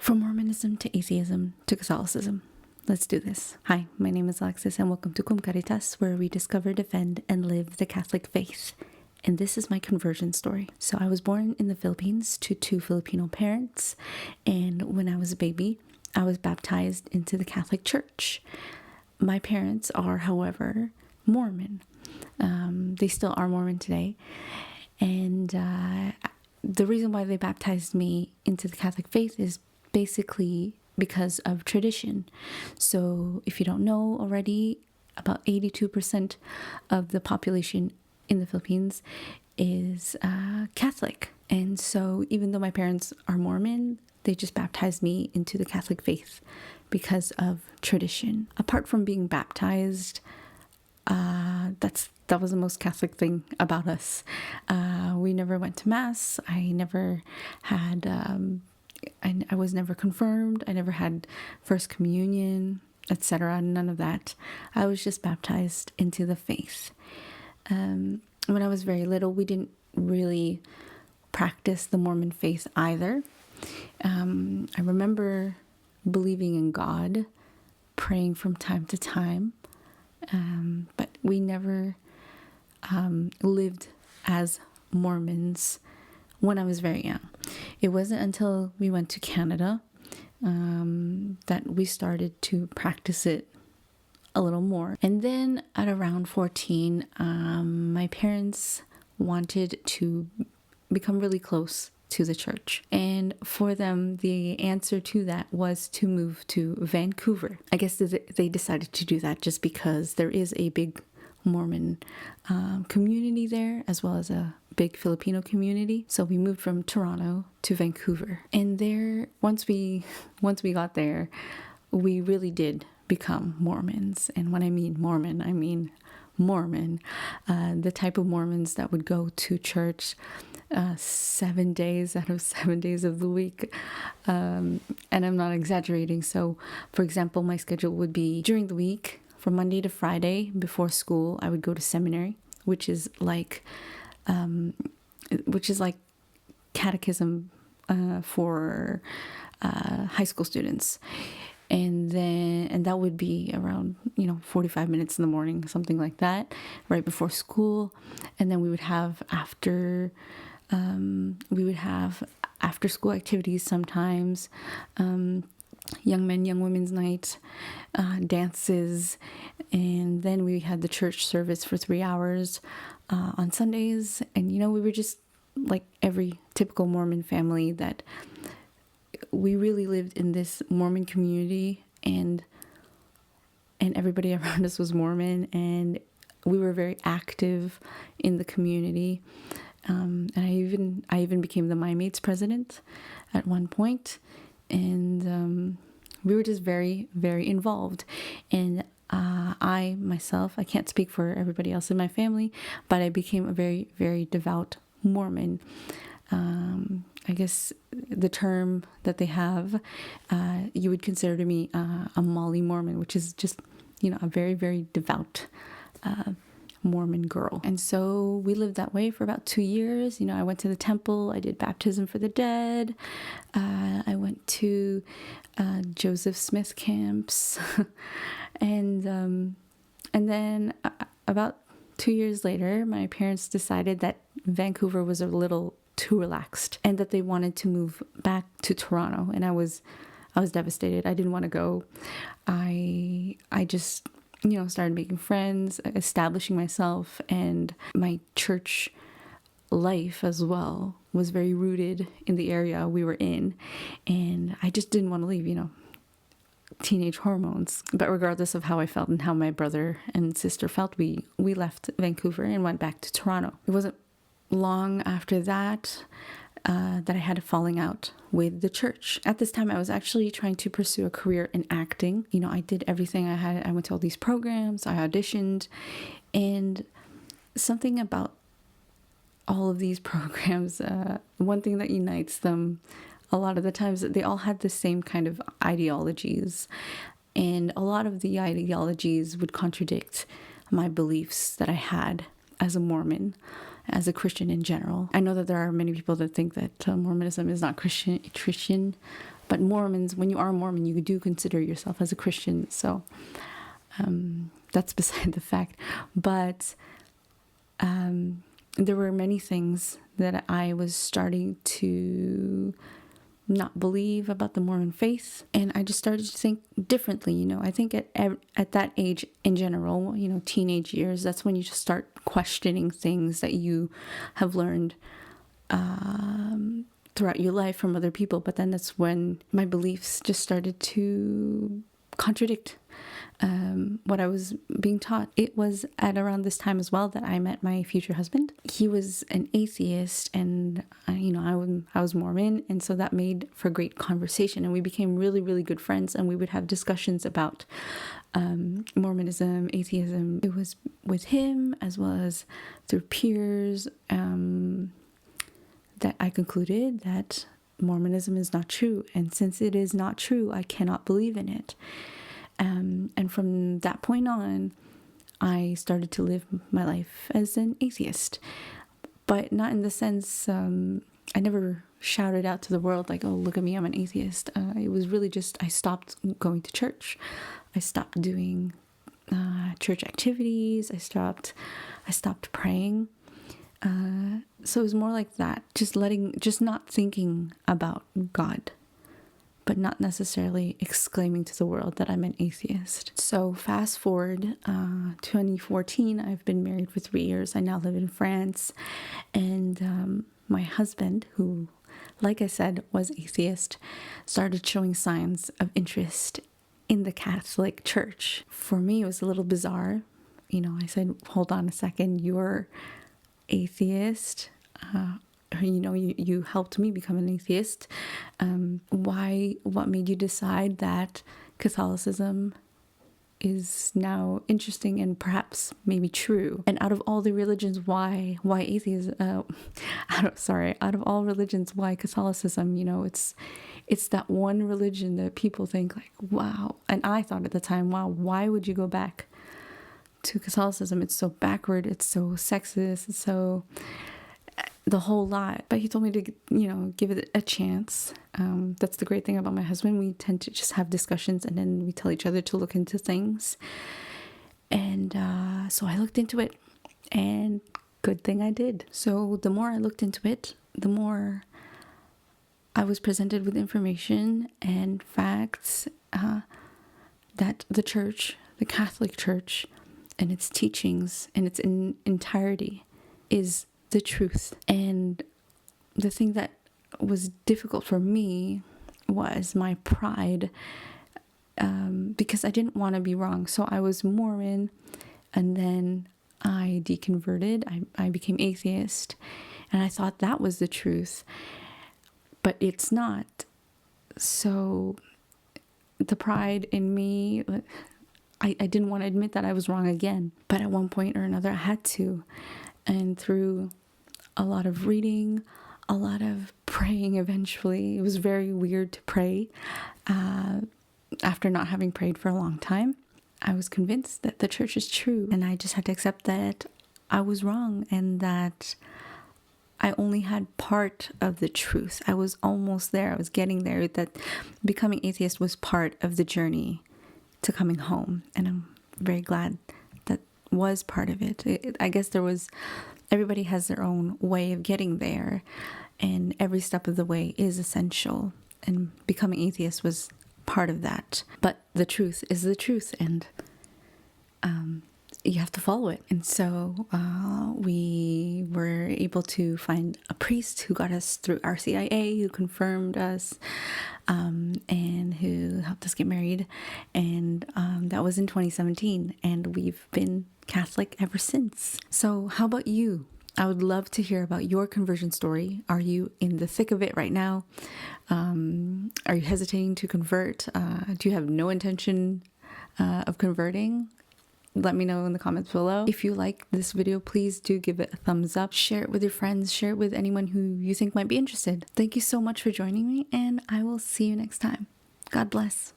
From Mormonism to Atheism to Catholicism. Let's do this. Hi, my name is Alexis and welcome to Cum Caritas, where we discover, defend, and live the Catholic faith. And this is my conversion story. So I was born in the Philippines to two Filipino parents, and when I was a baby, I was baptized into the Catholic Church. My parents are, however, Mormon. They still are Mormon today. And the reason why they baptized me into the Catholic faith is basically because of tradition. So if you don't know already, about 82% of the population in the Philippines is Catholic. And so even though my parents are Mormon, they just baptized me into the Catholic faith because of tradition. Apart from being baptized, that was the most Catholic thing about us. We never went to Mass. I never had, I was never confirmed. I never had First Communion, etc. None of that. I was just baptized into the faith. When I was very little, we didn't really practice the Mormon faith either. I remember believing in God, praying from time to time, but we never lived as Mormons when I was very young. It wasn't until we went to Canada that we started to practice it a little more. And then at around 14, my parents wanted to become really close to the church. And for them, the answer to that was to move to Vancouver. I guess they decided to do that just because there is a big Mormon community there, as well as a big Filipino community. So we moved from Toronto to Vancouver. And there, once we got there, we really did become Mormons. And when I mean Mormon, I mean Mormon, the type of Mormons that would go to church 7 days out of 7 days of the week. And I'm not exaggerating. So, for example, my schedule would be during the week, from Monday to Friday before school, I would go to seminary, which is like catechism for high school students. And that would be around 45 minutes in the morning, something like that, right before school. And then we would have after school activities sometimes, young men, young women's night, dances, and then we had the church service for 3 hours on Sundays. And we were just like every typical Mormon family, that we really lived in this Mormon community, and everybody around us was Mormon, and we were very active in the community. And I even became the My Mates president at one point, and we were just very, very involved. And I myself, I can't speak for everybody else in my family, but I became a very, very devout Mormon. I guess the term that they have, you would consider to me a Molly Mormon, which is just, a very, very devout Mormon girl. And so we lived that way for about 2 years. I went to the temple. I did baptism for the dead. I went to Joseph Smith camps. And then about 2 years later, my parents decided that Vancouver was a little too relaxed and that they wanted to move back to Toronto. And I was devastated. I didn't want to go. I just started making friends, establishing myself, and my church life as well was very rooted in the area we were in. And I just didn't want to leave, teenage hormones. But regardless of how I felt and how my brother and sister felt, we left Vancouver and went back to Toronto. It wasn't long after that that I had a falling out with the church. At this time, I was actually trying to pursue a career in acting. I did everything I had. I went to all these programs, I auditioned, and something about all of these programs, one thing that unites them a lot of the times, that they all had the same kind of ideologies. And a lot of the ideologies would contradict my beliefs that I had as a Mormon, as a Christian in general. I know that there are many people that think that Mormonism is not Christian, But Mormons, when you are a Mormon, you do consider yourself as a Christian. So that's beside the fact. But there were many things that I was starting to not believe about the Mormon faith, and I just started to think differently. I think at that age in general, teenage years, that's when you just start questioning things that you have learned throughout your life from other people. But then that's when my beliefs just started to contradict what I was being taught. It was at around this time as well that I met my future husband. He was an atheist, and I was Mormon, and so that made for great conversation, and we became really, really good friends, and we would have discussions about Mormonism, atheism. It was with him as well as through peers that I concluded that Mormonism is not true, and since it is not true, I cannot believe in it. And from that point on, I started to live my life as an atheist, but not in the sense, I never shouted out to the world like, oh, look at me, I'm an atheist. It was really just, I stopped going to church. I stopped doing church activities. I stopped praying. So it was more like that, just not thinking about God, but not necessarily exclaiming to the world that I'm an atheist. So fast forward 2014, I've been married for 3 years. I now live in France. And my husband, who, like I said, was atheist, started showing signs of interest in the Catholic Church. For me, it was a little bizarre. I said, hold on a second, you're atheist. You helped me become an atheist. What made you decide that Catholicism is now interesting and perhaps maybe true? And out of all the religions, why atheism? Out of all religions, why Catholicism? It's that one religion that people think like, wow. And I thought at the time, wow, why would you go back to Catholicism? It's so backward. It's so sexist. It's so the whole lot. But he told me to, give it a chance. That's the great thing about my husband. We tend to just have discussions, and then we tell each other to look into things. And so I looked into it, and good thing I did. So the more I looked into it, the more I was presented with information and facts that the church, the Catholic Church, and its teachings in its entirety is the truth. And the thing that was difficult for me was my pride, because I didn't want to be wrong. So I was Mormon, and then I deconverted. I became atheist, and I thought that was the truth, but it's not. So the pride in me, I didn't want to admit that I was wrong again, but at one point or another I had to. And through a lot of reading, a lot of praying, eventually, it was very weird to pray. After not having prayed for a long time, I was convinced that the church is true. And I just had to accept that I was wrong and that I only had part of the truth. I was almost there. I was getting there. That becoming atheist was part of the journey to coming home. And I'm very glad that was part of it. I guess everybody has their own way of getting there, and every step of the way is essential. And becoming atheist was part of that. But the truth is the truth, and you have to follow it. And so we were able to find a priest who got us through RCIA, who confirmed us, and who helped us get married. And that was in 2017, and we've been Catholic ever since. So how about you? I would love to hear about your conversion story. Are you in the thick of it right now? Are you hesitating to convert? Do you have no intention of converting? Let me know in the comments below. If you like this video, please do give it a thumbs up. Share it with your friends. Share it with anyone who you think might be interested. Thank you so much for joining me, and I will see you next time. God bless.